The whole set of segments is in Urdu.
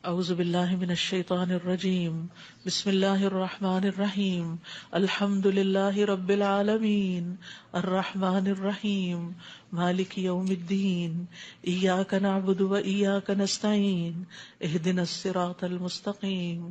اعوذ باللہ من الشیطان الرجیم بسم اللہ الرحمن الرحیم الحمد للہ رب العالمین الرحمن الرحیم مالک یوم الدین ایاک نعبد و ایاک نستعین اہدنا الصراط المستقیم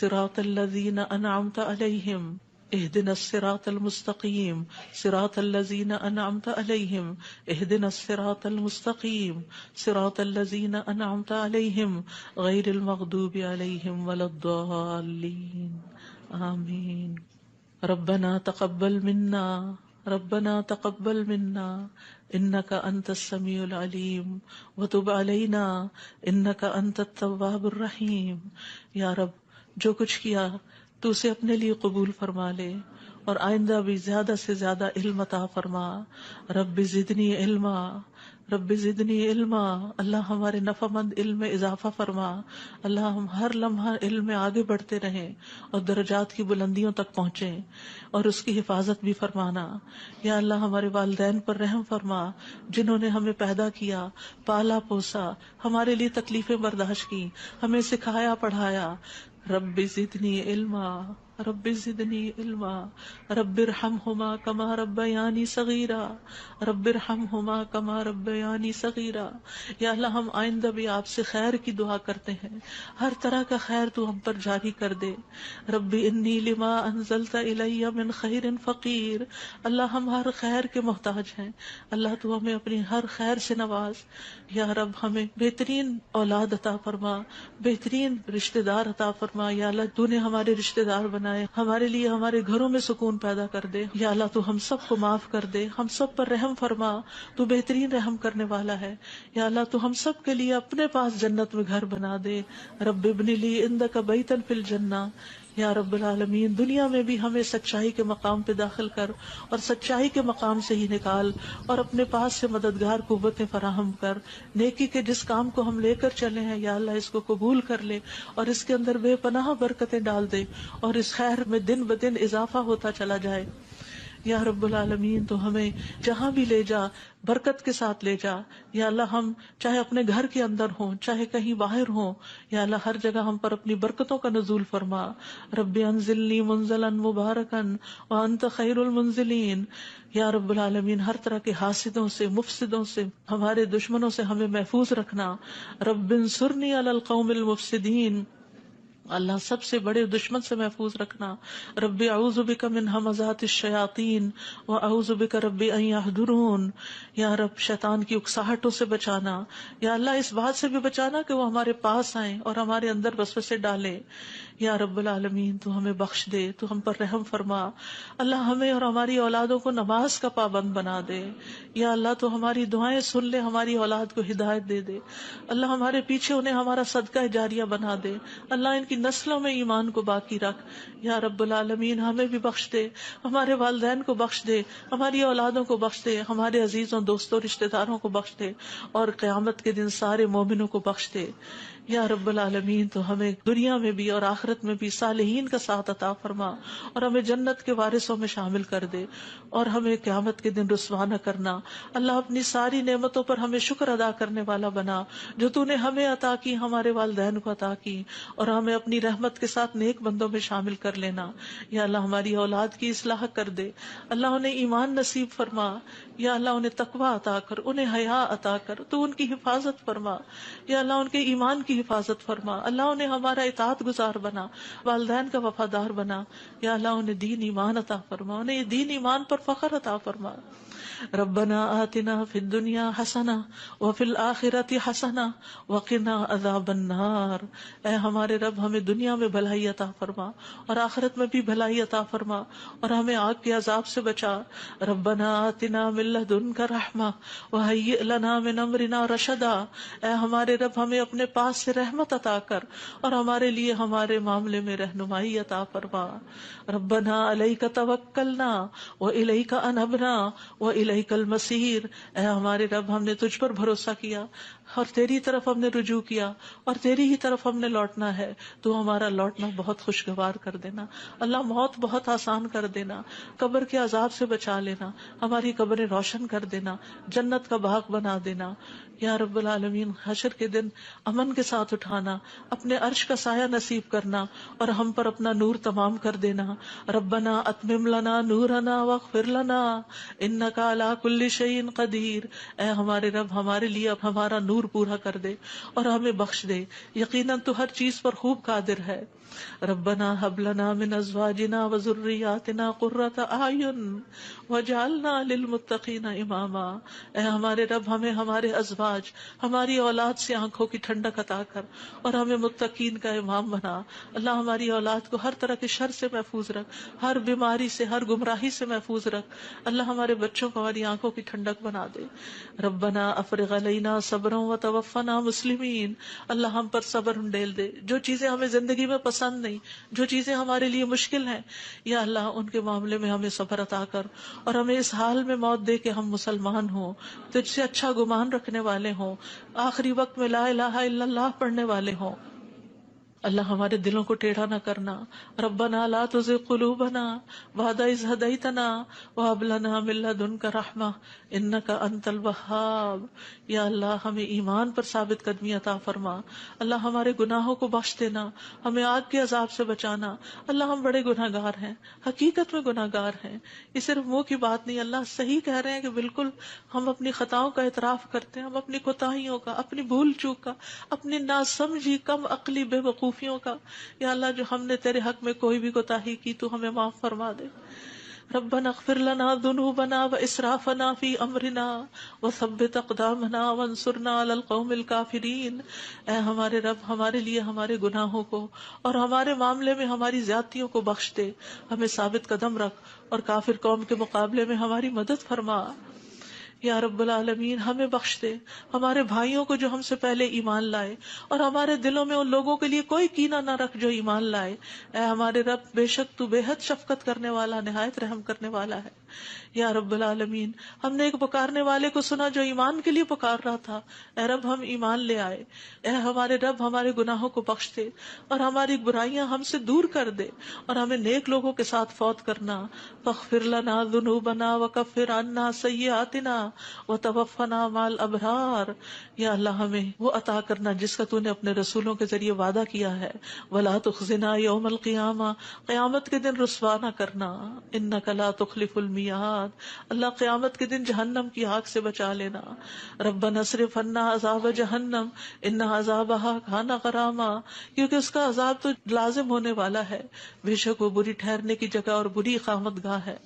صراط الذین انعمت علیہم اهدنا الصراط المستقیم صراط الذین انعمت علیہم اهدنا الصراط المستقیم صراط الذین انعمت علیہم غیر المغضوب علیہم ولا الضالین آمین۔ ربنا تقبل منا ربنا تقبل منا انک انت السمیع العلیم وتب علینا انک انت التواب الرحیم۔ یا رب، جو کچھ کیا تو اسے اپنے لیے قبول فرما لے اور آئندہ بھی زیادہ سے زیادہ علم عطا فرما۔ رب زدنی علما رب زدنی علما، اللہ ہمارے نفع مند علم میں اضافہ فرما۔ اللہ ہم ہر لمحہ علم میں آگے بڑھتے رہیں اور درجات کی بلندیوں تک پہنچیں اور اس کی حفاظت بھی فرمانا۔ یا اللہ ہمارے والدین پر رحم فرما، جنہوں نے ہمیں پیدا کیا، پالا پوسا، ہمارے لیے تکلیفیں برداشت کی، ہمیں سکھایا پڑھایا۔ رب زدنی علما رب زدنی علما رب ارحمہما کما ربیانی صغیرا رب ارحمہما کما ربیانی صغیرا۔ یا اللہ ہم آئندہ بھی آپ سے خیر کی دعا کرتے ہیں، ہر طرح کا خیر تو ہم پر جاری کر دے۔ رب انی لما انزلت الی من خیر فقیر۔ اللہ ہم ہر خیر کے محتاج ہیں، اللہ تو ہمیں اپنی ہر خیر سے نواز۔ یا رب ہمیں بہترین اولاد عطا فرما، بہترین رشتہ دار عطا فرما۔ یا اللہ تو نے ہمارے رشتہ دار بنائے، ہمارے لیے ہمارے گھروں میں سکون پیدا کر دے۔ یا اللہ تو ہم سب کو معاف کر دے، ہم سب پر رحم فرما، تو بہترین رحم کرنے والا ہے۔ یا اللہ تو ہم سب کے لیے اپنے پاس جنت میں گھر بنا دے۔ رب ابن لی عندک بیتا فی الجنہ۔ یا رب العالمین، دنیا میں بھی ہمیں سچائی کے مقام پہ داخل کر اور سچائی کے مقام سے ہی نکال، اور اپنے پاس سے مددگار قوتیں فراہم کر۔ نیکی کے جس کام کو ہم لے کر چلے ہیں یا اللہ اس کو قبول کر لے اور اس کے اندر بے پناہ برکتیں ڈال دے، اور اس خیر میں دن بدن اضافہ ہوتا چلا جائے۔ یا رب العالمین، تو ہمیں جہاں بھی لے جا برکت کے ساتھ لے جا۔ یا اللہ ہم چاہے اپنے گھر کے اندر ہوں چاہے کہیں باہر ہوں، یا اللہ ہر جگہ ہم پر اپنی برکتوں کا نزول فرما۔ رب انزلنی منزلا مبارکا وانت خیر المنزلین۔ یا رب العالمین، ہر طرح کے حاسدوں سے، مفسدوں سے، ہمارے دشمنوں سے ہمیں محفوظ رکھنا۔ رب انصرنی علی القوم المفسدین۔ اللہ سب سے بڑے دشمن سے محفوظ رکھنا۔ رب اعوذ بک من ہمزات الشیاطین واعوذ بک رب ان یحضرون۔ یا رب شیطان کی اکساہٹوں سے بچانا، یا اللہ اس بات سے بھی بچانا کہ وہ ہمارے پاس آئیں اور ہمارے اندر وسوسے ڈالیں۔ یا رب العالمین، تو ہمیں بخش دے، تو ہم پر رحم فرما۔ اللہ ہمیں اور ہماری اولادوں کو نماز کا پابند بنا دے۔ یا اللہ تو ہماری دعائیں سن لے، ہماری اولاد کو ہدایت دے دے۔ اللہ ہمارے پیچھے انہیں ہمارا صدقہ جاریہ بنا دے۔ اللہ ان کی نسلوں میں ایمان کو باقی رکھ۔ یا رب العالمین، ہمیں بھی بخش دے، ہمارے والدین کو بخش دے، ہماری اولادوں کو بخش دے، ہمارے عزیزوں دوستوں رشتہ داروں کو بخش دے، اور قیامت کے دن سارے مومنوں کو بخش دے۔ یا رب العالمین، تو ہمیں دنیا میں بھی اور آخرت میں بھی صالحین کا ساتھ عطا فرما، اور ہمیں جنت کے وارثوں میں شامل کر دے، اور ہمیں قیامت کے دن رسوا نہ کرنا۔ اللہ اپنی ساری نعمتوں پر ہمیں شکر ادا کرنے والا بنا، جو تو نے ہمیں عطا کی، ہمارے والدین کو عطا کی، اور ہمیں اپنی رحمت کے ساتھ نیک بندوں میں شامل کر لینا۔ یا اللہ ہماری اولاد کی اصلاح کر دے، اللہ انہیں ایمان نصیب فرما۔ یا اللہ انہیں تقوی عطا کر، انہیں حیا عطا کر، تو ان کی حفاظت فرما۔ یا اللہ ان کے ایمان کی حفاظت فرما، اللہ انہیں ہمارا اطاعت گزار بنا، والدین کا وفادار بنا۔ یا اللہ انہیں دین ایمان عطا فرما، انہیں یہ دین ایمان پر فخر عطا فرما۔ ربنا آتنا فی الدنیا حسنہ وفی الآخرۃ حسنہ وقنا عذاب النار۔ اے ہمارے رب، ہمیں دنیا میں بھلائی عطا فرما اور آخرت میں بھی بھلائی عطا فرما، اور ہمیں آگ کے عذاب سے بچا۔ ربنا آتنا من لدنک رحمہ وہیئ لنا من امرنا رشدا۔ اے ہمارے رب، ہمیں اپنے پاس سے رحمت عطا کر اور ہمارے لیے ہمارے معاملے میں رہنمائی عطا فرما۔ ربنا علیک توکلنا والیک انبنا والیک المصیر۔ اے ہمارے رب، ہم نے تجھ پر بھروسہ کیا اور تیری طرف ہم نے رجوع کیا اور تیری ہی طرف ہم نے لوٹنا ہے، تو ہمارا لوٹنا بہت خوشگوار کر دینا۔ اللہ موت بہت آسان کر دینا، قبر کے عذاب سے بچا لینا، ہماری قبریں روشن کر دینا، جنت کا باغ بنا دینا۔ یا رب العالمین حشر کے دن امن کے ساتھ اٹھانا، اپنے عرش کا سایہ نصیب کرنا اور ہم پر اپنا نور تمام کر دینا. ربنا اتمم لنا نورنا واغفر لنا انک علی کل شیء قدیر. اے ہمارے رب ہمارے لیے اب ہمارا نور پورا کر دے اور ہمیں بخش دے، یقیناً تو ہر چیز پر خوب قادر ہے. ربنا هب لنا من ازواجنا وذرياتنا قرة اعین واجعلنا للمتقین اماما. اے ہمارے رب ہمیں ہمارے ازواج، ہماری اولاد سے آنکھوں کی ٹھنڈک عطا کر اور ہمیں متقین کا امام بنا. اللہ ہماری اولاد کو ہر طرح کے شر سے محفوظ رکھ، ہر بیماری سے، ہر گمراہی سے محفوظ رکھ. اللہ ہمارے بچوں کو ہماری آنکھوں کی ٹھنڈک بنا دے. ربنا افرغ علینا صبرا وتوفنا مسلمین. اللہ ہم پر صبر ڈیل دے. جو چیزیں ہمیں زندگی میں پسند نہیں، جو چیزیں ہمارے لیے مشکل ہیں، یا اللہ ان کے معاملے میں ہمیں صبر عطا کر اور ہمیں اس حال میں موت دے کہ ہم مسلمان ہوں، تجھ سے اچھا گمان رکھنے والے ہوں، آخری وقت میں لا الہ الا اللہ پڑھنے والے ہوں. اللہ ہمارے دلوں کو ٹیڑھا نہ کرنا. ربنا لا تزغ قلوبنا بعد اذ ہدیتنا وہب لنا من لدنک رحمہ انک انت الوہاب. یا اللہ ہمیں ایمان پر ثابت قدمی عطا فرما. اللہ ہمارے گناہوں کو بخش دینا، ہمیں آگ کے عذاب سے بچانا. اللہ ہم بڑے گناہ گار ہیں، حقیقت میں گناہ گار ہیں، یہ صرف منہ کی بات نہیں. اللہ صحیح کہہ رہے ہیں کہ بالکل ہم اپنی خطاؤں کا اعتراف کرتے ہیں، ہم اپنی کوتاہیوں کا، اپنی بھول چوک کا، اپنی ناسمجھی کم عقلی بے وقوفیوں کا. یا اللہ جو ہم نے تیرے حق میں کوئی بھی کوتاہی کی تو ہمیں معاف فرما دے. ربنا اغفر لنا ذنوبنا واسرافنا فی امرنا وثبت اقدامنا وانصرنا علی القوم الکافرین. اے ہمارے رب ہمارے لیے ہمارے گناہوں کو اور ہمارے معاملے میں ہماری زیادتیوں کو بخش دے، ہمیں ثابت قدم رکھ اور کافر قوم کے مقابلے میں ہماری مدد فرما. یا رب العالمین ہمیں بخش دے، ہمارے بھائیوں کو جو ہم سے پہلے ایمان لائے، اور ہمارے دلوں میں ان لوگوں کے لیے کوئی کینہ نہ رکھ جو ایمان لائے. اے ہمارے رب بے شک تو بے حد شفقت کرنے والا، نہایت رحم کرنے والا ہے. یا رب العالمین ہم نے ایک پکارنے والے کو سنا جو ایمان کے لیے پکار رہا تھا. اے رب ہم ایمان لے آئے. اے ہمارے رب ہمارے گناہوں کو بخش دے اور ہماری برائیاں ہم سے دور کر دے اور ہمیں نیک لوگوں کے ساتھ فوت کرنا. فاغفر لنا ذنوبنا وکفر عنا سیئاتنا وتوفنا مع الابرار. یا اللہ ہمیں وہ عطا کرنا جس کا تو نے اپنے رسولوں کے ذریعے وعدہ کیا ہے. ولا تخزنا یوم القیامہ، قیامت کے دن رسوا نہ کرنا. انک لا تخلف المیعاد، اللہ قیامت کے دن جہنم کی آگ سے بچا لینا. ربنا اصرف عنا عذاب جہنم ان عذابها کان غراما، کیونکہ اس کا عذاب تو لازم ہونے والا ہے، بے شک وہ بری ٹھہرنے کی جگہ اور بری اقامت گاہ ہے.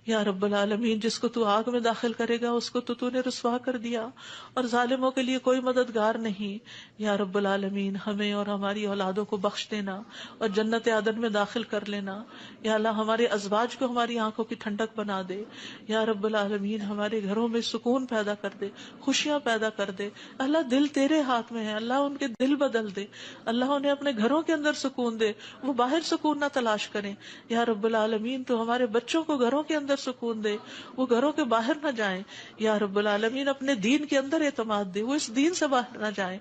یا رب العالمین جس کو تو آگ میں داخل کرے گا اس کو تو نے رسوا کر دیا، اور ظالموں کے لیے کوئی مددگار نہیں. یا رب العالمین ہمیں اور ہماری اولادوں کو بخش دینا اور جنت عدن میں داخل کر لینا. یا اللہ ہمارے ازواج کو ہماری آنکھوں کی ٹھنڈک بنا دے. یا رب العالمین ہمارے گھروں میں سکون پیدا کر دے، خوشیاں پیدا کر دے. اللہ دل تیرے ہاتھ میں ہے، اللہ ان کے دل بدل دے. اللہ انہیں اپنے گھروں کے اندر سکون دے، وہ باہر سکون نہ تلاش کریں. یا رب العالمین تو ہمارے بچوں کو گھروں کے اندر سکون دے، وہ گھروں کے باہر نہ جائیں. یا رب العالمین اپنے دین کے اندر اعتماد دے، وہ اس دین سے باہر نہ جائیں.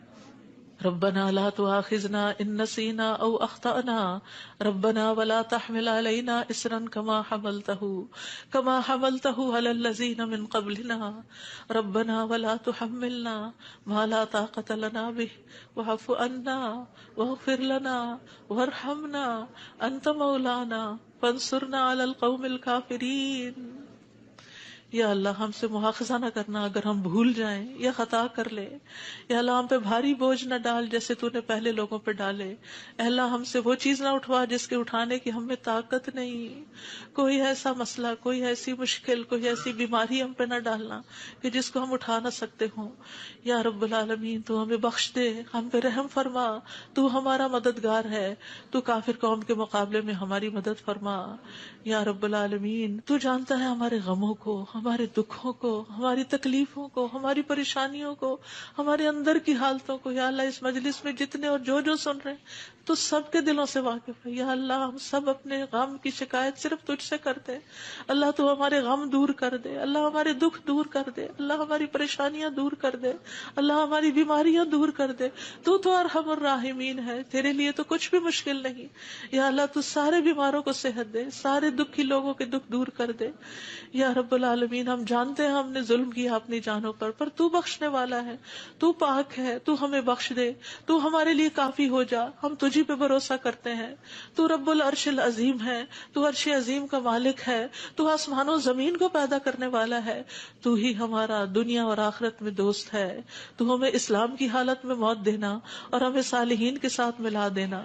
ربنا لا تؤاخذنا ان نسينا او اخطأنا ربنا ولا تحمل علينا اصرا كما حملته على الذين من قبلنا ربنا ولا تحملنا ما لا طاقة لنا به واعف عنا واغفر لنا وارحمنا انت مولانا فانصرنا على القوم الكافرين. یا اللہ ہم سے مواخذہ نہ کرنا اگر ہم بھول جائیں یا خطا کر لیں. یا اللہ ہم پہ بھاری بوجھ نہ ڈال جیسے تو نے پہلے لوگوں پہ ڈالے. اے اللہ ہم سے وہ چیز نہ اٹھوا جس کے اٹھانے کی ہمیں طاقت نہیں. کوئی ایسا مسئلہ، کوئی ایسی مشکل، کوئی ایسی بیماری ہم پہ نہ ڈالنا کہ جس کو ہم اٹھا نہ سکتے ہوں. یا رب العالمین تو ہمیں بخش دے، ہم پہ رحم فرما، تو ہمارا مددگار ہے، تو کافر قوم کے مقابلے میں ہماری مدد فرما. یا رب العالمین تو جانتا ہے ہمارے غموں کو، ہمارے دکھوں کو، ہماری تکلیفوں کو، ہماری پریشانیوں کو، ہمارے اندر کی حالتوں کو. یا اللہ اس مجلس میں جتنے اور جو سن رہے ہیں تو سب کے دلوں سے واقف ہے. یا اللہ ہم سب اپنے غم کی شکایت صرف تجھ سے کرتے ہیں. اللہ تو ہمارے غم دور کر دے، اللہ ہمارے دکھ دور کر دے، اللہ ہماری پریشانیاں دور کر دے، اللہ ہماری بیماریاں دور کر دے. تو ارحم الراحمین ہے، تیرے لیے تو کچھ بھی مشکل نہیں. یا اللہ تو سارے بیماروں کو صحت دے، سارے دکھی لوگوں کے دکھ دور کر دے. یا رب العالمین العالمین ہم جانتے ہیں ہم نے ظلم کیا اپنی جانوں پر تو بخشنے والا ہے، تو پاک ہے، تو ہمیں بخش دے، تو ہمارے لیے کافی ہو جا، ہم تجھی پہ بھروسہ کرتے ہیں، تو رب العرش العظیم ہے، تو عرش عظیم کا مالک ہے، تو آسمان و زمین کو پیدا کرنے والا ہے، تو ہی ہمارا دنیا اور آخرت میں دوست ہے، تو ہمیں اسلام کی حالت میں موت دینا اور ہمیں صالحین کے ساتھ ملا دینا۔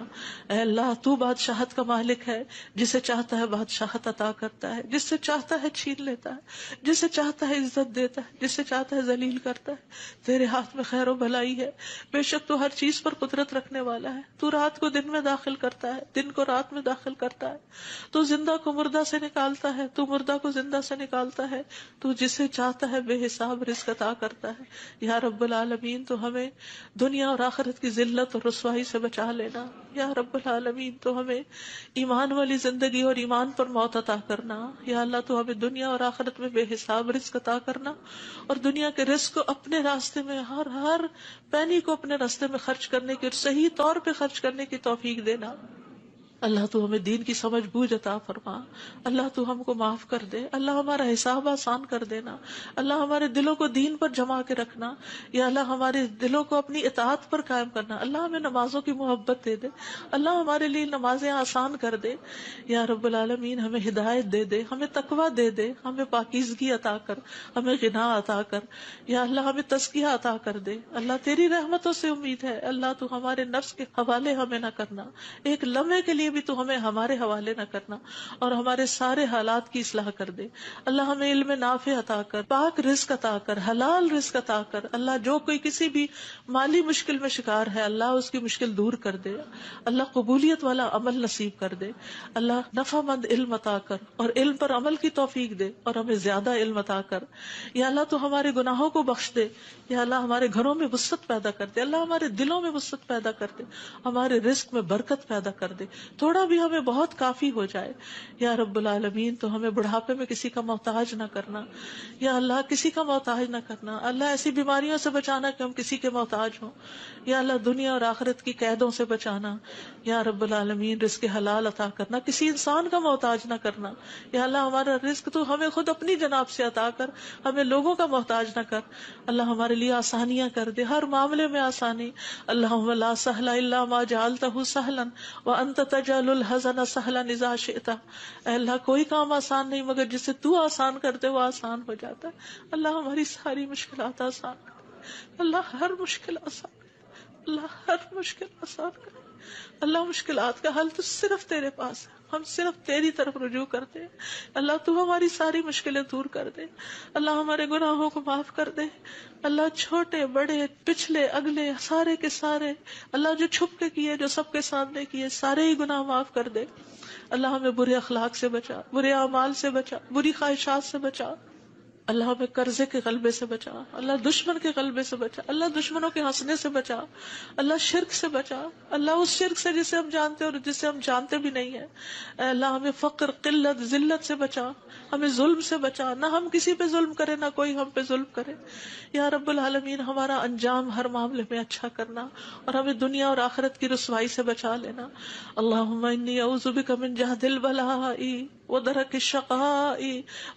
اے اللہ تو بادشاہت کا مالک ہے، جسے چاہتا ہے بادشاہت عطا کرتا ہے، جس سے چاہتا ہے چھین لیتا ہے، جس سے چاہتا ہے عزت دیتا ہے، جس سے چاہتا ہے ذلیل کرتا ہے۔ تیرے ہاتھ میں خیر و بھلائی ہے، بے شک تو ہر چیز پر قدرت رکھنے والا ہے۔ تو رات کو دن میں داخل کرتا ہے، دن کو رات میں داخل کرتا ہے، تو زندہ کو مردہ سے نکالتا ہے، تو مردہ کو زندہ سے نکالتا ہے، تو جسے چاہتا ہے بے حساب رزق عطا کرتا ہے۔ یا رب العالمین تو ہمیں دنیا اور آخرت کی ذلت اور رسوائی سے بچا لینا۔ یا رب العالمین تو ہمیں ایمان والی زندگی اور ایمان پر موت عطا کرنا۔ یا اللہ تو ہمیں دنیا اور آخرت میں بے حساب رزق عطا کرنا، اور دنیا کے رزق کو اپنے راستے میں ہر پینی کو اپنے راستے میں خرچ کرنے کی اور صحیح طور پہ خرچ کرنے کی توفیق دینا۔ اللہ تو ہمیں دین کی سمجھ بوجھ عطا فرما، اللہ تو ہم کو معاف کر دے، اللہ ہمارا حساب آسان کر دینا، اللہ ہمارے دلوں کو دین پر جما کے رکھنا، یا اللہ ہمارے دلوں کو اپنی اطاعت پر قائم کرنا، اللہ ہمیں نمازوں کی محبت دے دے، اللہ ہمارے لیے نمازیں آسان کر دے، یا رب العالمین ہمیں ہدایت دے دے، ہمیں تقویٰ دے دے، ہمیں پاکیزگی عطا کر، ہمیں غنا عطا کر، یا اللہ ہمیں تزکیہ عطا کر دے۔ اللہ تیری رحمتوں سے امید ہے، اللہ تو ہمارے نفس کے حوالے ہمیں نہ کرنا، ایک لمحے کے لیے بھی تو ہمیں ہمارے حوالے نہ کرنا، اور ہمارے سارے حالات کی اصلاح کر دے۔ اللہ ہمیں علم نافع عطا کر، پاک رزق عطا کر، حلال رزق عطا کر۔ اللہ جو کوئی کسی بھی مالی مشکل میں شکار ہے، اللہ اس کی مشکل دور کر دے، اللہ قبولیت والا عمل نصیب کر دے، اللہ نفع مند علم عطا کر اور علم پر عمل کی توفیق دے، اور ہمیں زیادہ علم عطا کر۔ یا اللہ تو ہمارے گناہوں کو بخش دے، یا اللہ ہمارے گھروں میں وسعت پیدا کر دے، اللہ ہمارے دلوں میں وسعت پیدا کر دے، ہمارے رزق میں برکت پیدا کر دے، تھوڑا بھی ہمیں بہت کافی ہو جائے۔ یا رب العالمین تو ہمیں بڑھاپے میں کسی کا محتاج نہ کرنا، یا اللہ کسی کا محتاج نہ کرنا، اللہ ایسی بیماریوں سے بچانا کہ ہم کسی کے محتاج ہوں، یا اللہ دنیا اور آخرت کی قیدوں سے بچانا، یا رب العالمین رزق حلال عطا کرنا، کسی انسان کا محتاج نہ کرنا، یا اللہ ہمارا رزق تو ہمیں خود اپنی جناب سے عطا کر، ہمیں لوگوں کا محتاج نہ کر، اللہ ہمارے لیے آسانیاں کر دے، ہر معاملے میں آسانی۔ اللہم لا سہل الا ما جعلتہ سہلا وانت تجعل الحزن سہلا اذا شئت۔ اے اللہ کوئی کام آسان نہیں مگر جسے تو آسان کر دے وہ آسان ہو جاتا ہے۔ اللہ ہماری ساری مشکلات آسان کر دے، اللہ ہر مشکل آسان کر دے، اللہ ہر مشکل آسان کر دے۔ اللہ مشکلات کا حل تو صرف تیرے پاس ہے، ہم صرف تیری طرف رجوع کرتے ہیں۔ اللہ تو ہماری ساری مشکلیں دور کر دے، اللہ ہمارے گناہوں کو معاف کر دے، اللہ چھوٹے بڑے پچھلے اگلے سارے کے سارے، اللہ جو چھپ کے کیے جو سب کے سامنے کیے سارے ہی گناہ معاف کر دے۔ اللہ ہمیں برے اخلاق سے بچا، برے اعمال سے بچا، بری خواہشات سے بچا، اللہ ہمیں قرضے کے غلبے سے بچا، اللہ دشمن کے غلبے سے بچا، اللہ دشمنوں کے ہنسنے سے بچا، اللہ شرک سے بچا، اللہ اس شرک سے جسے ہم جانتے اور جسے ہم جانتے بھی نہیں ہیں، اے اللہ ہمیں فقر قلت ذلت سے بچا، ہمیں ظلم سے بچا، نہ ہم کسی پہ ظلم کرے نہ کوئی ہم پہ ظلم کرے۔ یا رب العالمین ہمارا انجام ہر معاملے میں اچھا کرنا، اور ہمیں دنیا اور آخرت کی رسوائی سے بچا لینا۔ اللہم انی اعوذ بک من جہد البلاء ودرک الشقاء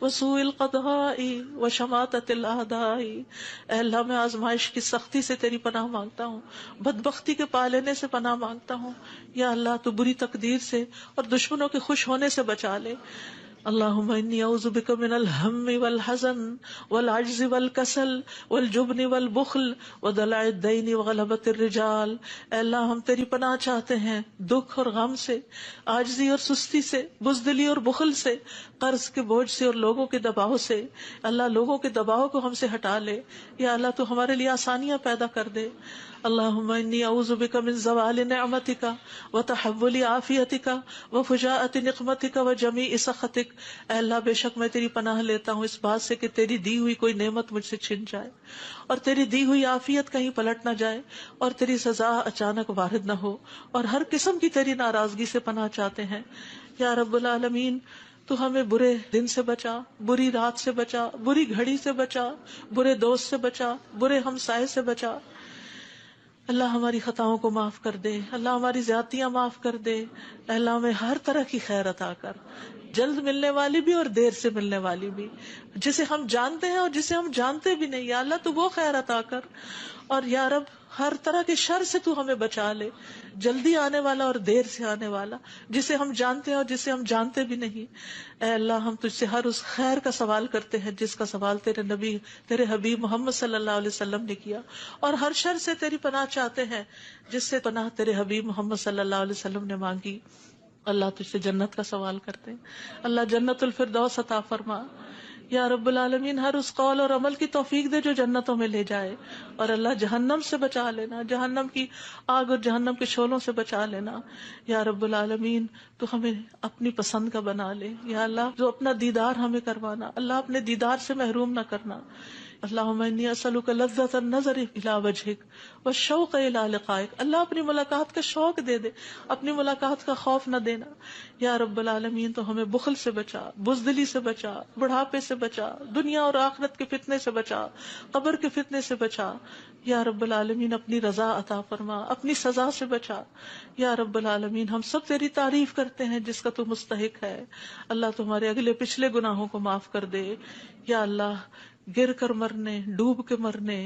وسوء القضاء وشماتۃ الاعداء۔ اے اللہ میں آزمائش کی سختی سے تیری پناہ مانگتا ہوں، بدبختی کے پا لینے سے پناہ مانگتا ہوں، یا اللہ تو بری تقدیر سے اور دشمنوں کے خوش ہونے سے بچا لے۔ اللہم انی اعوذ بک من الہم والحزن والعجز والکسل والجبن والبخل ودلع الدین وغلبۃ الرجال۔ اے اللہ ہم تیری پناہ چاہتے ہیں دکھ اور غم سے، عاجزی اور سستی سے، بزدلی اور بخل سے، قرض کے بوجھ سے اور لوگوں کے دباؤ سے۔ اللہ لوگوں کے دباؤ کو ہم سے ہٹا لے، یا اللہ تو ہمارے لیے آسانیاں پیدا کر دے۔ اللہم انی اعوذ بک من زوال نعمتک وتحول عافیتک وفجاءۃ نقمتک وجمیع سخطک۔ اے اللہ بے شک میں تیری پناہ لیتا ہوں اس بات سے کہ تیری دی ہوئی کوئی نعمت مجھ سے چھن جائے، اور تیری دی ہوئی عافیت کہیں پلٹ نہ جائے، اور تیری سزا اچانک وارد نہ ہو، اور ہر قسم کی تیری ناراضگی سے پناہ چاہتے ہیں۔ یا رب العالمین تو ہمیں برے دن سے بچا، بری رات سے بچا، بری گھڑی سے بچا، برے دوست سے بچا، برے ہمسائے سے بچا۔ اللہ ہماری خطاؤں کو معاف کر دے، اللہ ہماری زیادتیاں معاف کر دے، اللہ ہمیں ہر طرح کی خیر عطا کر، جلد ملنے والی بھی اور دیر سے ملنے والی بھی، جسے ہم جانتے ہیں اور جسے ہم جانتے بھی نہیں، یا اللہ تو وہ خیر عطا کر، اور یا رب ہر طرح کے شر سے تو ہمیں بچا لے، جلدی آنے والا اور دیر سے آنے والا، جسے ہم جانتے ہیں اور جسے ہم جانتے بھی نہیں۔ اے اللہ ہم تجھ سے ہر اس خیر کا سوال کرتے ہیں جس کا سوال تیرے نبی، تیرے حبیب محمد صلی اللہ علیہ وسلم نے کیا، اور ہر شر سے تیری پناہ چاہتے ہیں جس سے پناہ تیرے حبیب محمد صلی اللہ علیہ وسلم نے مانگی۔ اللہ تجھ سے جنت کا سوال کرتے ہیں، اللہ جنت الفردوس عطا فرما یا رب العالمین، ہر اس قول اور عمل کی توفیق دے جو جنتوں میں لے جائے، اور اللہ جہنم سے بچا لینا، جہنم کی آگ اور جہنم کے شعلوں سے بچا لینا یا رب العالمین۔ تو ہمیں اپنی پسند کا بنا لے یا اللہ، جو اپنا دیدار ہمیں کروانا، اللہ اپنے دیدار سے محروم نہ کرنا۔ اللہم انی اسألک لذۃ النظر الی وجہک والشوق الی لقائک، اللہ اپنی ملاقات کا شوق دے دے، اپنی ملاقات کا خوف نہ دینا یا رب العالمین۔ تو ہمیں بخل سے بچا، بزدلی سے بچا، بڑھاپے سے بچا، دنیا اور آخرت کے فتنے سے بچا، قبر کے فتنے سے بچا یا رب العالمین۔ اپنی رضا عطا فرما، اپنی سزا سے بچا یا رب العالمین۔ ہم سب تیری تعریف کرتے ہیں جس کا تو مستحق ہے، اللہ تمہارے اگلے پچھلے گناہوں کو معاف کر دے یا اللہ۔ گر کر مرنے، ڈوب کے مرنے،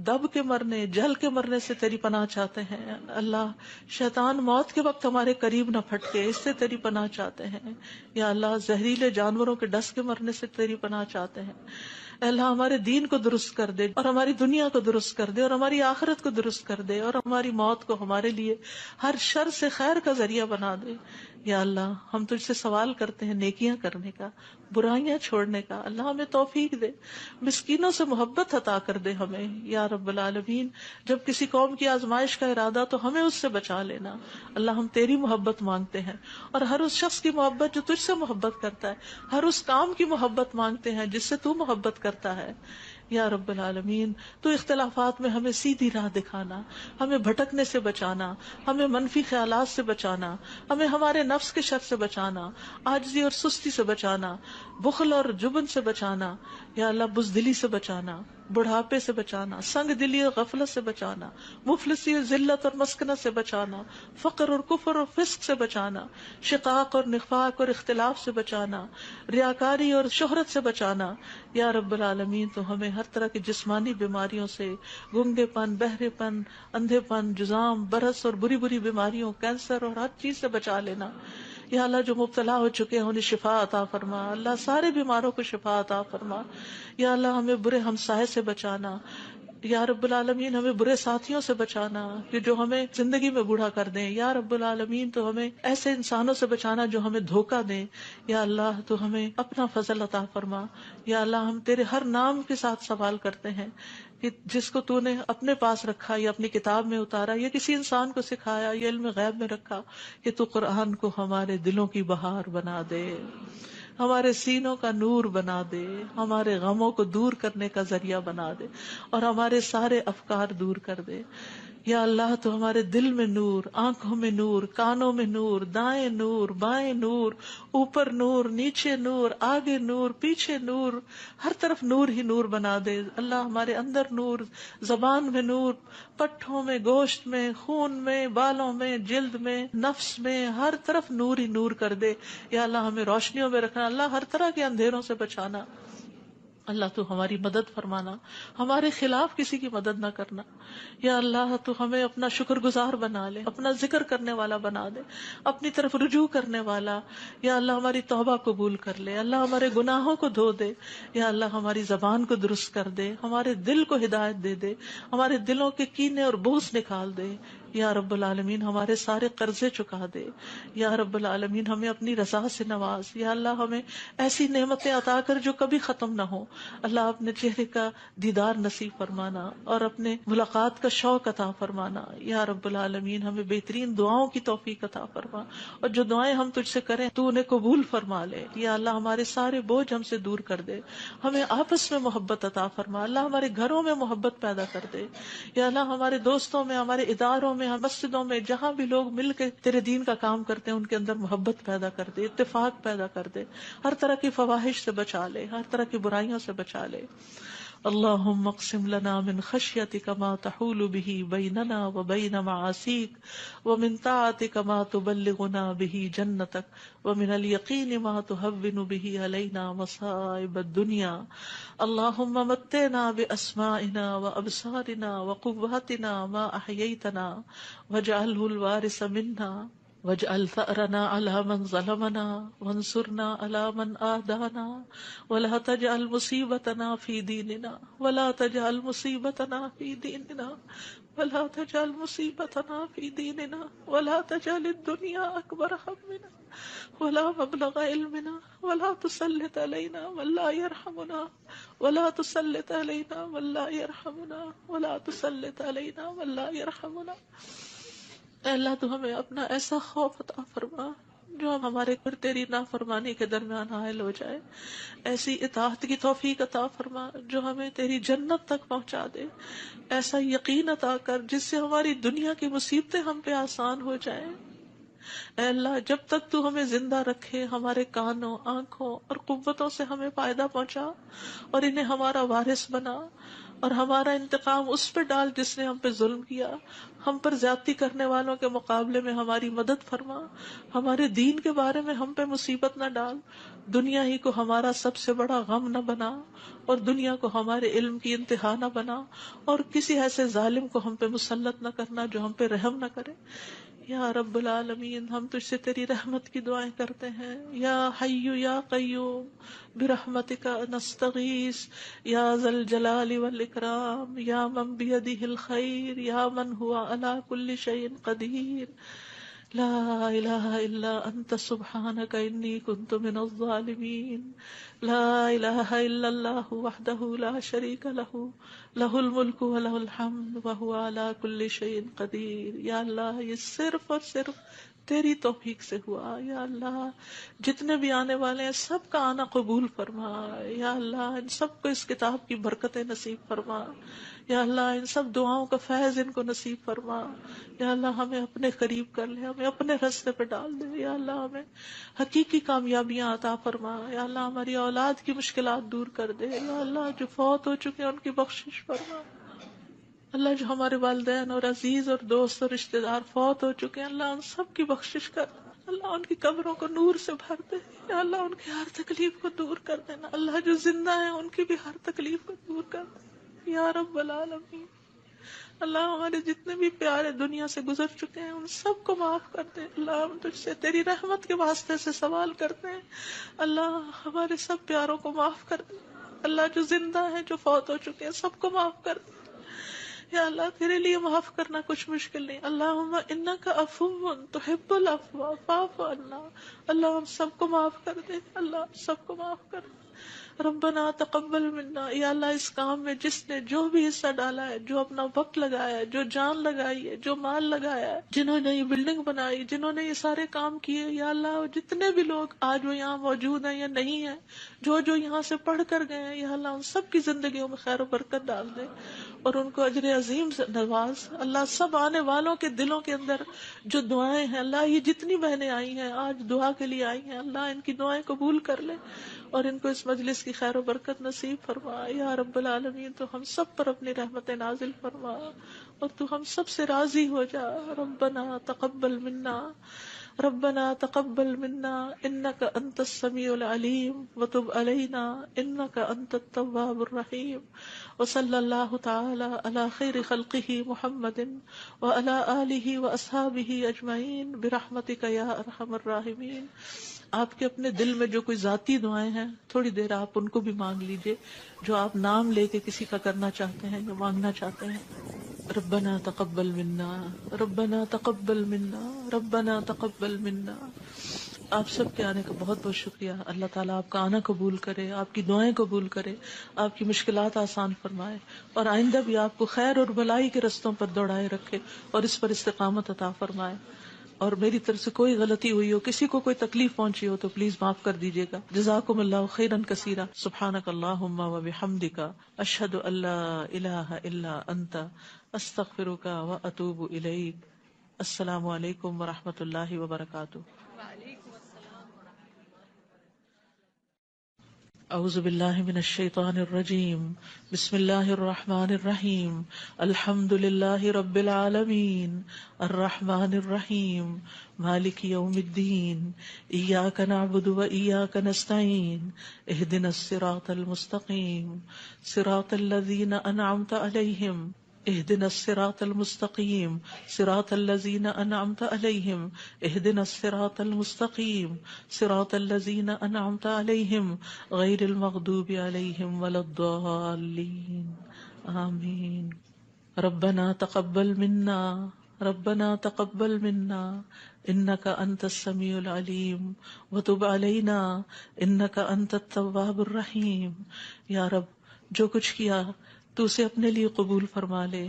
دب کے مرنے، جل کے مرنے سے تیری پناہ چاہتے ہیں اللہ۔ شیطان موت کے وقت ہمارے قریب نہ پھٹکے، اس سے تیری پناہ چاہتے ہیں یا اللہ۔ زہریلے جانوروں کے ڈس کے مرنے سے تیری پناہ چاہتے ہیں اے اللہ۔ ہمارے دین کو درست کر دے اور ہماری دنیا کو درست کر دے اور ہماری آخرت کو درست کر دے، اور ہماری موت کو ہمارے لیے ہر شر سے خیر کا ذریعہ بنا دے یا اللہ۔ ہم تجھ سے سوال کرتے ہیں نیکیاں کرنے کا، برائیاں چھوڑنے کا، اللہ ہمیں توفیق دے، مسکینوں سے محبت عطا کر دے ہمیں یا رب العالمین۔ جب کسی قوم کی آزمائش کا ارادہ تو ہمیں اس سے بچا لینا اللہ۔ ہم تیری محبت مانگتے ہیں، اور ہر اس شخص کی محبت جو تجھ سے محبت کرتا ہے، ہر اس کام کی محبت مانگتے ہیں جس سے تو محبت کرتا ہے یا رب العالمین۔ تو اختلافات میں ہمیں سیدھی راہ دکھانا، ہمیں بھٹکنے سے بچانا، ہمیں منفی خیالات سے بچانا، ہمیں ہمارے نفس کے شر سے بچانا، عاجزی اور سستی سے بچانا، بخل اور جبن سے بچانا یا اللہ، بزدلی سے بچانا، بڑھاپے سے بچانا، سنگ دلی اور غفلت سے بچانا، مفلسی اور ذلت اور مسکنت سے بچانا، فقر اور کفر اور فسق سے بچانا، شقاق اور نفاق اور اختلاف سے بچانا، ریاکاری اور شہرت سے بچانا یا رب العالمین۔ تو ہمیں ہر طرح کی جسمانی بیماریوں سے، گنگے پن، بہرے پن، اندھے پن، جزام، برس اور بری بری بیماریوں، کینسر اور ہر چیز سے بچا لینا یا اللہ۔ جو مبتلا ہو چکے ہیں انہیں شفا عطا فرما اللہ، سارے بیماروں کو شفا عطا فرما یا اللہ۔ ہمیں برے ہمسائے سے بچانا یا رب العالمین، ہمیں برے ساتھیوں سے بچانا کہ جو ہمیں زندگی میں بوڑھا کر دیں یا رب العالمین۔ تو ہمیں ایسے انسانوں سے بچانا جو ہمیں دھوکہ دیں یا اللہ۔ تو ہمیں اپنا فضل عطا فرما یا اللہ۔ ہم تیرے ہر نام کے ساتھ سوال کرتے ہیں کہ جس کو تو نے اپنے پاس رکھا یا اپنی کتاب میں اتارا یا کسی انسان کو سکھایا یا علم غیب میں رکھا، کہ تو قرآن کو ہمارے دلوں کی بہار بنا دے، ہمارے سینوں کا نور بنا دے، ہمارے غموں کو دور کرنے کا ذریعہ بنا دے، اور ہمارے سارے افکار دور کر دے یا اللہ۔ تو ہمارے دل میں نور، آنکھوں میں نور، کانوں میں نور، دائیں نور، بائیں نور، اوپر نور، نیچے نور، آگے نور، پیچھے نور، ہر طرف نور ہی نور بنا دے اللہ۔ ہمارے اندر نور، زبان میں نور، پٹھوں میں، گوشت میں، خون میں، بالوں میں، جلد میں، نفس میں، ہر طرف نور ہی نور کر دے یا اللہ۔ ہمیں روشنیوں میں رکھنا اللہ، ہر طرح کے اندھیروں سے بچانا اللہ۔ تو ہماری مدد فرمانا، ہمارے خلاف کسی کی مدد نہ کرنا یا اللہ۔ تو ہمیں اپنا شکر گزار بنا لے، اپنا ذکر کرنے والا بنا دے، اپنی طرف رجوع کرنے والا یا اللہ۔ ہماری توبہ قبول کر لے اللہ، ہمارے گناہوں کو دھو دے یا اللہ۔ ہماری زبان کو درست کر دے، ہمارے دل کو ہدایت دے دے، ہمارے دلوں کے کینے اور بغض نکال دے یا رب العالمین۔ ہمارے سارے قرضے چکا دے یا رب العالمین۔ ہمیں اپنی رضا سے نواز یا اللہ۔ ہمیں ایسی نعمتیں عطا کر جو کبھی ختم نہ ہو اللہ۔ اپنے چہرے کا دیدار نصیب فرمانا اور اپنے ملاقات کا شوق عطا فرمانا یا رب العالمین۔ ہمیں بہترین دعاؤں کی توفیق عطا فرما، اور جو دعائیں ہم تجھ سے کریں تو انہیں قبول فرما لے یا اللہ۔ ہمارے سارے بوجھ ہم سے دور کر دے، ہمیں آپس میں محبت عطا فرما اللہ۔ ہمارے گھروں میں محبت پیدا کر دے یا اللہ۔ ہمارے دوستوں میں، ہمارے اداروں میں، مسجدوں میں، جہاں بھی لوگ مل کے تیرے دین کا کام کرتے ہیں ان کے اندر محبت پیدا کر دے، اتفاق پیدا کر دے، ہر طرح کی فواحش سے بچا لے، ہر طرح کی برائیوں سے بچا لے۔ اللهم اقسم لنا من خشيتك ما تحول به بيننا وبين معاصيك ومن طاعتك ما تبلغنا به جنتك ومن اليقين ما تهون به علينا مصائب الدنيا. اللهم متعنا بأسمائنا وأبصارنا وقواتنا ما أحييتنا واجعله الوارث منا واجعل ثأرنا على من ظلمنا وانصرنا على من آدانا ولا تجعل مصيبتنا في ديننا ولا تجعل مصيبتنا في ديننا ولا تجعل مصيبتنا في ديننا ولا تجعل الدنيا أكبر همنا ولا مبلغ علمنا ولا تسلط علينا من لا يرحمنا ولا تسلط علينا من لا يرحمنا ولا تسلط علينا من لا يرحمنا. اے اللہ تو ہمیں اپنا ایسا خوف عطا فرما جو ہمارے اور تیری نافرمانی کے درمیان حائل ہو جائے، ایسی اطاعت کی توفیق عطا فرما جو ہمیں تیری جنت تک پہنچا دے، ایسا یقین عطا کر جس سے ہماری دنیا کی مصیبتیں ہم پہ آسان ہو جائیں۔ اے اللہ جب تک تو ہمیں زندہ رکھے ہمارے کانوں، آنکھوں اور قوتوں سے ہمیں فائدہ پہنچا اور انہیں ہمارا وارث بنا اور ہمارا انتقام اس پہ ڈال جس نے ہم پہ ظلم کیا، ہم پر زیادتی کرنے والوں کے مقابلے میں ہماری مدد فرما، ہمارے دین کے بارے میں ہم پہ مصیبت نہ ڈال، دنیا ہی کو ہمارا سب سے بڑا غم نہ بنا اور دنیا کو ہمارے علم کی انتہا نہ بنا اور کسی ایسے ظالم کو ہم پہ مسلط نہ کرنا جو ہم پہ رحم نہ کرے۔ یا رب العالمین ہم تجھ سے تیری رحمت کی دعائیں کرتے ہیں۔ یا حی یا قیوم برحمتک نستغیث یا ذا الجلال والاکرام یا من بیدہ الخیر یا من ہوا علی کل شیء قدیر لا الہ الا انت سبحانک انی کنت من الظالمین لا الہ الا اللہ وحدہ لا شریک لہ لہ الملک ولہ الحمد وہو علی کل شیء قدیر۔ یا اللہ یہ صرف اور صرف تیری توفیق سے ہوا۔ یا اللہ جتنے بھی آنے والے ہیں سب کا آنا قبول فرما۔ یا اللہ ان سب کو اس کتاب کی برکتیں نصیب فرما۔ یا اللہ ان سب دعاؤں کا فیض ان کو نصیب فرما۔ یا اللہ ہمیں اپنے قریب کر لے، ہمیں اپنے راستے پہ ڈال دے۔ یا اللہ ہمیں حقیقی کامیابیاں عطا فرما۔ یا اللہ ہماری اولاد کی مشکلات دور کر دے۔ یا اللہ جو فوت ہو چکے ہیں ان کی بخشش فرما۔ اللہ جو ہمارے والدین اور عزیز اور دوست اور رشتہ دار فوت ہو چکے ہیں اللہ ان سب کی بخشش کر، اللہ ان کی قبروں کو نور سے بھر دے۔ یا اللہ ان کی ہر تکلیف کو دور کر دینا، اللہ جو زندہ ہیں ان کی بھی ہر تکلیف کو دور کر دے یا رب العالمین۔ اللہ ہمارے جتنے بھی پیارے دنیا سے گزر چکے ہیں ان سب کو معاف کر دے۔ اللہ ہم تجھ سے تیری رحمت کے واسطے سے سوال کرتے ہیں، اللہ ہمارے سب پیاروں کو معاف کر دے۔ اللہ جو زندہ ہیں جو فوت ہو چکے ہیں سب کو معاف کر دے۔ یا اللہ تیرے لیے معاف کرنا کچھ مشکل نہیں۔ اللہم انک عفو تحب العفو فاعف عنا۔ اللہ ہم سب کو معاف کر دے، اللہ سب کو معاف کر دے۔ ربنا تقبل منا۔ یا اللہ اس کام میں جس نے جو بھی حصہ ڈالا ہے، جو اپنا وقت لگایا ہے، جو جان لگائی ہے، جو مال لگایا ہے، جنہوں نے یہ بلڈنگ بنائی، جنہوں نے یہ سارے کام کیے، یا اللہ جتنے بھی لوگ آج وہ یہاں موجود ہیں یا نہیں ہیں، جو یہاں سے پڑھ کر گئے ہیں، یا اللہ ان سب کی زندگیوں میں خیر و برکت ڈال دے اور ان کو اجر عظیم سے نواز۔ اللہ سب آنے والوں کے دلوں کے اندر جو دعائیں ہیں، اللہ یہ جتنی بہنیں آئی ہیں آج دعا کے لیے آئی ہیں، اللہ ان کی دعائیں قبول کر لے اور ان کو اس مجلس کی خیر و برکت نصیب فرما۔ یا رب العالمین تو ہم سب پر اپنی رحمت نازل فرما اور تو ہم سب سے راضی ہو جا۔ ربنا تقبل منا، ربنا تقبل منا انك انت السميع العليم وتب علينا انك انت التواب الرحيم وصلى الله تعالى على خير خلقه محمد وعلى آله واصحابه اجمعين برحمتك يا ارحم الراحمين۔ آپ کے اپنے دل میں جو کوئی ذاتی دعائیں ہیں تھوڑی دیر آپ ان کو بھی مانگ لیجئے، جو آپ نام لے کے کسی کا کرنا چاہتے ہیں یا مانگنا چاہتے ہیں۔ ربنا تقبل منا، ربنا تقبل منا، ربنا تقبل منا۔ آپ سب کے آنے کا بہت بہت شکریہ۔ اللہ تعالیٰ آپ کا آنا قبول کرے، آپ کی دعائیں قبول کرے، آپ کی مشکلات آسان فرمائے اور آئندہ بھی آپ کو خیر اور بھلائی کے رستوں پر دوڑائے رکھے اور اس پر استقامت عطا فرمائے۔ اور میری طرف سے کوئی غلطی ہوئی ہو، کسی کو کوئی تکلیف پہنچی ہو تو پلیز معاف کر دیجیے گا۔ جزاکم اللہ خیرا کثیرا۔ سبحانک اللہم و بحمدک، اشہد ان لا الہ الا انت، استغفرک و اتوب الیک۔ السلام علیکم و رحمۃ اللہ وبرکاتہ۔ اعوذ باللہ من الشیطان الرجیم بسم اللہ الرحمن الرحیم الحمد للہ رب العالمین الرحمن الرحیم مالک یوم الدین ایاک نعبد و ایاک نستعین اہدنا الصراط المستقیم صراط الذین انعمت علیہم اهدنا الصراط المستقيم صراط الذين أنعمت عليهم اهدنا الصراط المستقيم صراط الذين أنعمت عليهم غير المغضوب عليهم ولا الضالين آمين ربنا تقبل منا إنك أنت السميع العليم وتب علينا إنك أنت التواب الرحيم. یا رب جو کچھ کیا تو اسے اپنے لیے قبول فرما لے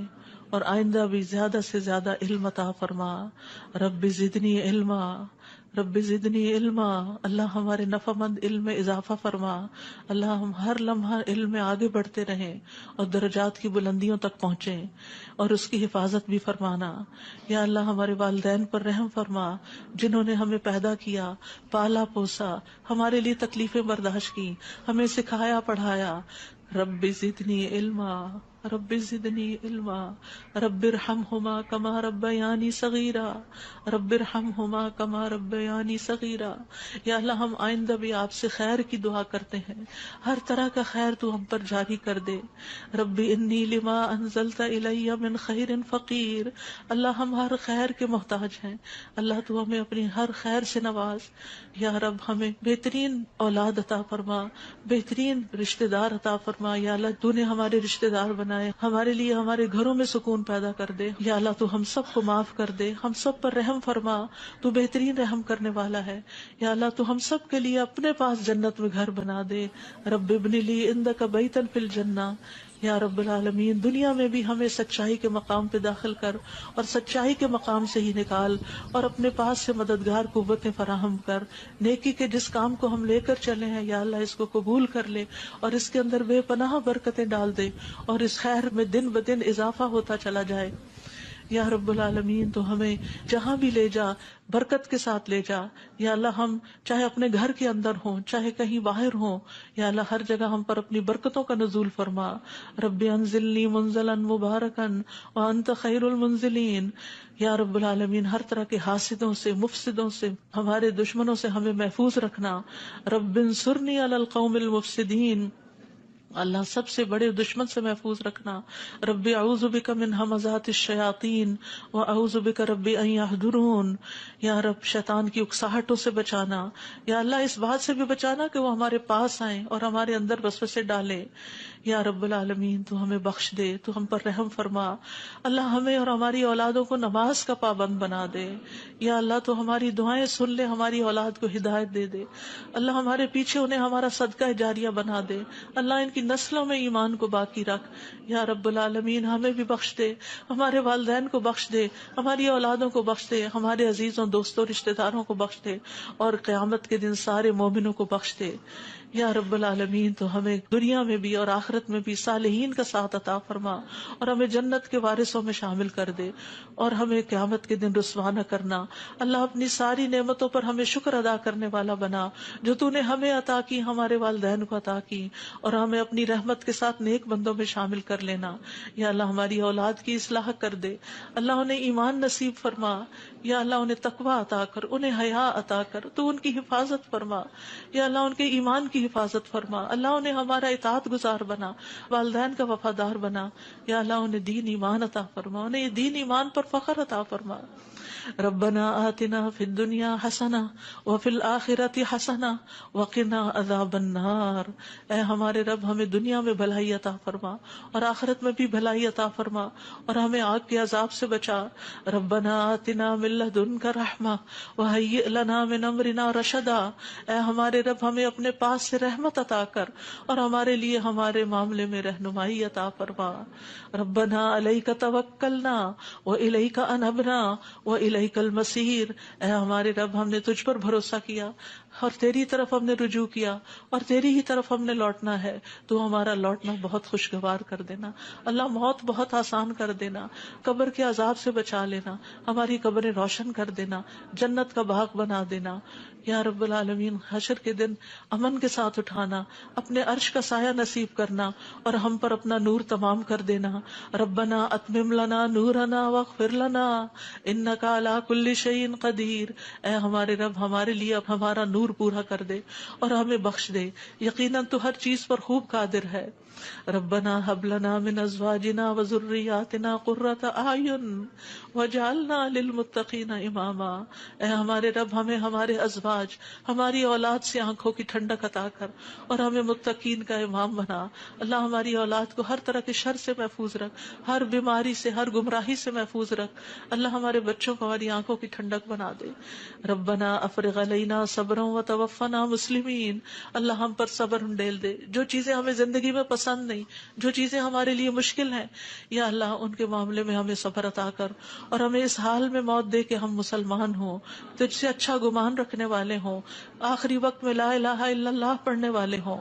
اور آئندہ بھی زیادہ سے زیادہ علم عطا فرما. رب زدنی علما اللہ ہمارے نفع مند علم میں اضافہ فرما. اللہ ہم ہر لمحہ علم میں آگے بڑھتے رہیں اور درجات کی بلندیوں تک پہنچیں اور اس کی حفاظت بھی فرمانا. یا اللہ ہمارے والدین پر رحم فرما جنہوں نے ہمیں پیدا کیا، پالا پوسا، ہمارے لیے تکلیفیں برداشت کی، ہمیں سکھایا پڑھایا. رب زدنی علما رب ارحمہما کما ربیانی صغیرا یا اللہ ہم آئندہ بھی آپ سے خیر کی دعا کرتے ہیں، ہر طرح کا خیر تو ہم پر جاری کر دے. رب انی لما انزلت الی من خیر فقیر. اللہ ہم ہر خیر کے محتاج ہیں، اللہ تو ہمیں اپنی ہر خیر سے نواز. یا رب ہمیں بہترین اولاد عطا فرما، بہترین رشتہ دار عطا فرما. یا اللہ تو نے ہمارے رشتہ دار بنائے، ہمارے لیے ہمارے گھروں میں سکون پیدا کر دے. یا اللہ تو ہم سب کو معاف کر دے، ہم سب پر رحم فرما، تو بہترین رحم کرنے والا ہے. یا اللہ تو ہم سب کے لیے اپنے پاس جنت میں گھر بنا دے. رب ابن لی عندک بیتا فی الجنہ. یا رب العالمین دنیا میں بھی ہمیں سچائی کے مقام پہ داخل کر اور سچائی کے مقام سے ہی نکال اور اپنے پاس سے مددگار قوتیں فراہم کر. نیکی کے جس کام کو ہم لے کر چلے ہیں یا اللہ اس کو قبول کر لے اور اس کے اندر بے پناہ برکتیں ڈال دے اور اس خیر میں دن بدن اضافہ ہوتا چلا جائے. یا رب العالمین تو ہمیں جہاں بھی لے جا برکت کے ساتھ لے جا. یا اللہ ہم چاہے اپنے گھر کے اندر ہوں چاہے کہیں باہر ہوں، یا اللہ ہر جگہ ہم پر اپنی برکتوں کا نزول فرما. رب انزلنی منزلا مبارکا وانت خیر المنزلین. یا رب العالمین ہر طرح کے حاسدوں سے، مفسدوں سے، ہمارے دشمنوں سے ہمیں محفوظ رکھنا. رب انصرنی علی القوم المفسدین. اللہ سب سے بڑے دشمن سے محفوظ رکھنا. رب اعوذ بک من ہمزات الشیاطین واعوذ بک رب ان یحضرون. یا رب شیطان کی اکساہٹوں سے بچانا. یا اللہ اس بات سے بھی بچانا کہ وہ ہمارے پاس آئیں اور ہمارے اندر وسوسے ڈالیں. یا رب العالمین تو ہمیں بخش دے، تو ہم پر رحم فرما. اللہ ہمیں اور ہماری اولادوں کو نماز کا پابند بنا دے. یا اللہ تو ہماری دعائیں سن لے، ہماری اولاد کو ہدایت دے دے. اللہ ہمارے پیچھے انہیں ہمارا صدقہ جاریہ بنا دے. اللہ ان کی نسلوں میں ایمان کو باقی رکھ. یا رب العالمین ہمیں بھی بخش دے، ہمارے والدین کو بخش دے، ہماری اولادوں کو بخش دے، ہمارے عزیزوں دوستوں رشتہ داروں کو بخش دے اور قیامت کے دن سارے مومنوں کو بخش دے. یا رب العالمین تو ہمیں دنیا میں بھی اور آخرت میں بھی صالحین کا ساتھ عطا فرما اور ہمیں جنت کے وارثوں میں شامل کر دے اور ہمیں قیامت کے دن رسوا نہ کرنا. اللہ اپنی ساری نعمتوں پر ہمیں شکر ادا کرنے والا بنا جو تو نے ہمیں عطا کی، ہمارے والدین کو عطا کی، اور ہمیں اپنی رحمت کے ساتھ نیک بندوں میں شامل کر لینا. یا اللہ ہماری اولاد کی اصلاح کر دے. اللہ انہیں ایمان نصیب فرما. یا اللہ انہیں تقوی عطا کر، انہیں حیا عطا کر، تو ان کی حفاظت فرما. یا اللہ ان کے ایمان کی حفاظت فرما. اللہ انہیں ہمارا اطاعت گزار بنا، والدین کا وفادار بنا. یا اللہ انہیں دین ایمان عطا فرما، انہیں یہ دین ایمان پر فخر عطا فرما. ربنا آتنا فی الدنیا حسنہ وفی الآخرۃ حسنہ وقنا عذاب النار. اے ہمارے رب ہمیں دنیا میں بھلائی عطا فرما اور آخرت میں بھی بھلائی عطا فرما اور ہمیں آگ کے عذاب سے بچا. ربنا آتنا من لدنک رحمہ وہیئ لنا من امرنا رشدا. اے ہمارے رب ہمیں اپنے پاس سے رحمت عطا کر اور ہمارے لیے ہمارے معاملے میں رہنمائی عطا فرما. ربنا علیک توکلنا والیک انبنا وَإِلَيْكَ الْمَصِيرُ، اے ہمارے رب ہم نے تجھ پر بھروسہ کیا اور تیری طرف ہم نے رجوع کیا اور تیری ہی طرف ہم نے لوٹنا ہے، تو ہمارا لوٹنا بہت خوشگوار کر دینا اللہ، موت بہت آسان کر دینا، قبر کے عذاب سے بچا لینا، ہماری قبریں روشن کر دینا، جنت کا باغ بنا دینا یا رب العالمین، حشر کے دن امن کے ساتھ اٹھانا، اپنے عرش کا سایہ نصیب کرنا اور ہم پر اپنا نور تمام کر دینا۔ ربنا اتمم لنا نورنا واغفر لنا انک علی کل شیء قدیر، اے ہمارے رب ہمارے لیے اب ہمارا نور پورا کر دے اور ہمیں بخش دے، یقیناً تو ہر چیز پر خوب قادر ہے۔ ربنا هب لنا من ازواجنا وذرياتنا قرة اعین واجعلنا للمتقین اماما، اے ہمارے رب ہمیں ہمارے ازواج، ہماری اولاد سے آنکھوں کی ٹھنڈک عطا کر اور ہمیں متقین کا امام بنا۔ اللہ ہماری اولاد کو ہر طرح کے شر سے محفوظ رکھ، ہر بیماری سے، ہر گمراہی سے محفوظ رکھ۔ اللہ ہمارے بچوں کو ہماری آنکھوں کی ٹھنڈک بنا دے۔ ربنا افرغ علینا صبرا وتوفنا مسلمین، اللہ ہم پر صبر ڈیل دے، جو چیزیں ہمیں زندگی میں پسند نہیں، جو چیزیں ہمارے لیے مشکل ہیں، یا اللہ ان کے معاملے میں ہمیں صبر عطا کر اور ہمیں اس حال میں موت دے کہ ہم مسلمان ہوں، تجھ سے اچھا گمان رکھنے والے ہوں، آخری وقت میں لا الہ الا اللہ پڑھنے والے ہوں۔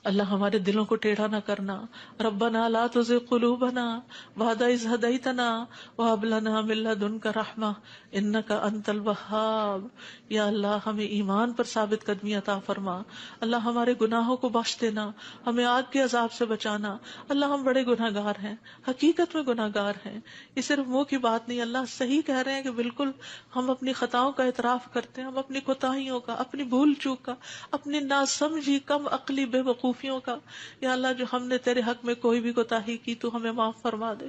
اللہ ہمارے دلوں کو ٹیڑھا نہ کرنا۔ ربنا لا تزغ قلوبنا بعد اذ ہدیتنا وہب لنا من لدنک رحمہ انک انت الوہاب، یا اللہ ہمیں ایمان پر ثابت قدمی عطا فرما، اللہ ہمارے گناہوں کو بخش دینا، ہمیں آگ کے عذاب سے بچانا۔ اللہ ہم بڑے گناہ گار ہیں، حقیقت میں گناہ گار ہیں، یہ صرف منہ کی بات نہیں، اللہ صحیح کہہ رہے ہیں کہ بالکل ہم اپنی خطاؤں کا اعتراف کرتے ہیں، ہم اپنی کوتاہیوں کا، اپنی بھول چوک کا، اپنی ناسمجھی کم عقلی بے وقوفیوں کا، یا اللہ جو ہم نے تیرے حق میں کوئی بھی کوتاہی کی تو ہمیں معاف فرما دے۔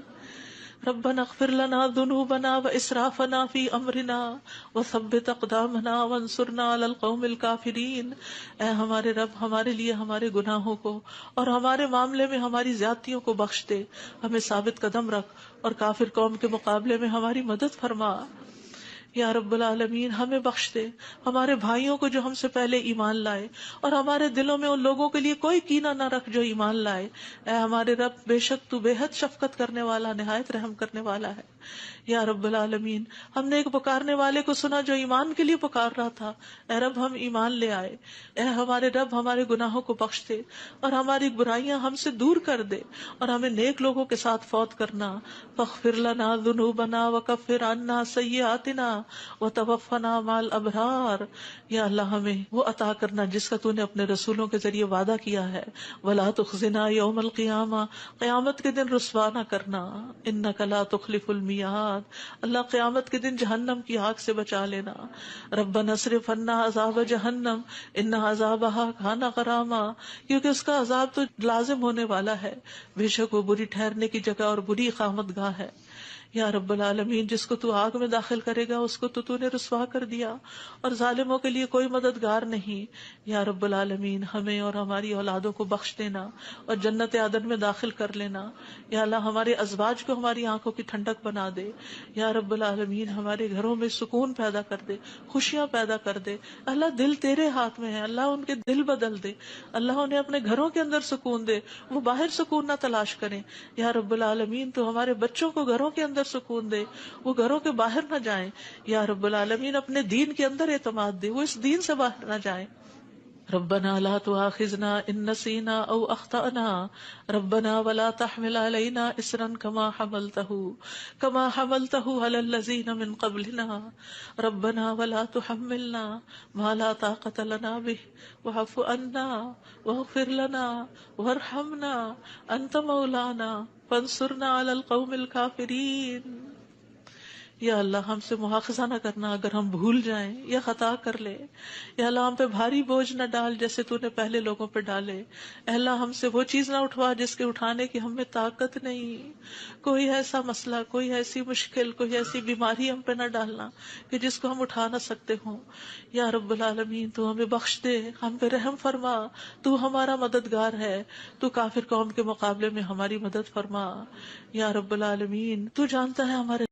ربنا اغفر لنا ذنوبنا واسرافنا فی امرنا وثبت اقدامنا وانصرنا علی القوم الکافرین، اے ہمارے رب ہمارے لیے ہمارے گناہوں کو اور ہمارے معاملے میں ہماری زیادتیوں کو بخش دے، ہمیں ثابت قدم رکھ اور کافر قوم کے مقابلے میں ہماری مدد فرما۔ یا رب العالمین ہمیں بخش دے، ہمارے بھائیوں کو جو ہم سے پہلے ایمان لائے، اور ہمارے دلوں میں ان لوگوں کے لیے کوئی کینہ نہ رکھ جو ایمان لائے۔ اے ہمارے رب بے شک تو بے حد شفقت کرنے والا، نہایت رحم کرنے والا ہے۔ یا رب العالمین ہم نے ایک پکارنے والے کو سنا جو ایمان کے لیے پکار رہا تھا، اے رب ہم ایمان لے آئے۔ اے ہمارے رب ہمارے گناہوں کو بخش دے اور ہماری برائیاں ہم سے دور کر دے اور ہمیں نیک لوگوں کے ساتھ فوت کرنا۔ فاغفر لنا ذنوبنا وکفر عنا سیئاتنا وتوفنا مع الابرار، یا اللہ ہمیں وہ عطا کرنا جس کا تو نے اپنے رسولوں کے ذریعے وعدہ کیا ہے۔ ولا تخزنا یوم القیامہ، قیامت کے دن رسوا نہ کرنا۔ انک لا تخلف المیعاد، اللہ قیامت کے دن جہنم کی آگ سے بچا لینا۔ ربنا اصرف عنا عذاب جہنم ان عذابها کان غراما، کیونکہ اس کا عذاب تو لازم ہونے والا ہے، بے شک وہ بری ٹھہرنے کی جگہ اور بری اقامت گاہ ہے۔ یا رب العالمین جس کو تو آگ میں داخل کرے گا اس کو تو نے رسوا کر دیا، اور ظالموں کے لیے کوئی مددگار نہیں۔ یا رب العالمین ہمیں اور ہماری اولادوں کو بخش دینا اور جنت عدن میں داخل کر لینا۔ یا اللہ ہمارے ازواج کو ہماری آنکھوں کی ٹھنڈک بنا دے۔ یا رب العالمین ہمارے گھروں میں سکون پیدا کر دے، خوشیاں پیدا کر دے۔ اللہ دل تیرے ہاتھ میں ہے، اللہ ان کے دل بدل دے، اللہ انہیں اپنے گھروں کے اندر سکون دے، وہ باہر سکون نہ تلاش کریں۔ یا رب العالمین تو ہمارے بچوں کو گھروں کے اندر سکون دے، وہ گھروں کے باہر نہ جائیں۔ یا رب العالمین اپنے دین کے اندر اعتماد دے، وہ اس دین سے باہر نہ جائیں۔ ربنا لا تؤاخذنا ان نسينا او اخطأنا ربنا ولا تحمل علينا اصرا كما حملته على الذين من قبلنا ربنا ولا تحملنا ما لا طاقة لنا به واعف عنا واغفر لنا وارحمنا انت مولانا فانصرنا على القوم الكافرين۔ یا اللہ ہم سے مواخذہ نہ کرنا اگر ہم بھول جائیں یا خطا کر لیں، یا اللہ ہم پہ بھاری بوجھ نہ ڈال جیسے تو نے پہلے لوگوں پہ ڈالے۔ اے اللہ ہم سے وہ چیز نہ اٹھوا جس کے اٹھانے کی ہمیں طاقت نہیں، کوئی ایسا مسئلہ، کوئی ایسی مشکل، کوئی ایسی بیماری ہم پہ نہ ڈالنا کہ جس کو ہم اٹھا نہ سکتے ہوں۔ یا رب العالمین تو ہمیں بخش دے، ہم پہ رحم فرما، تو ہمارا مددگار ہے، تو کافر قوم کے مقابلے میں ہماری مدد فرما۔ یا رب العالمین تو جانتا ہے ہمارے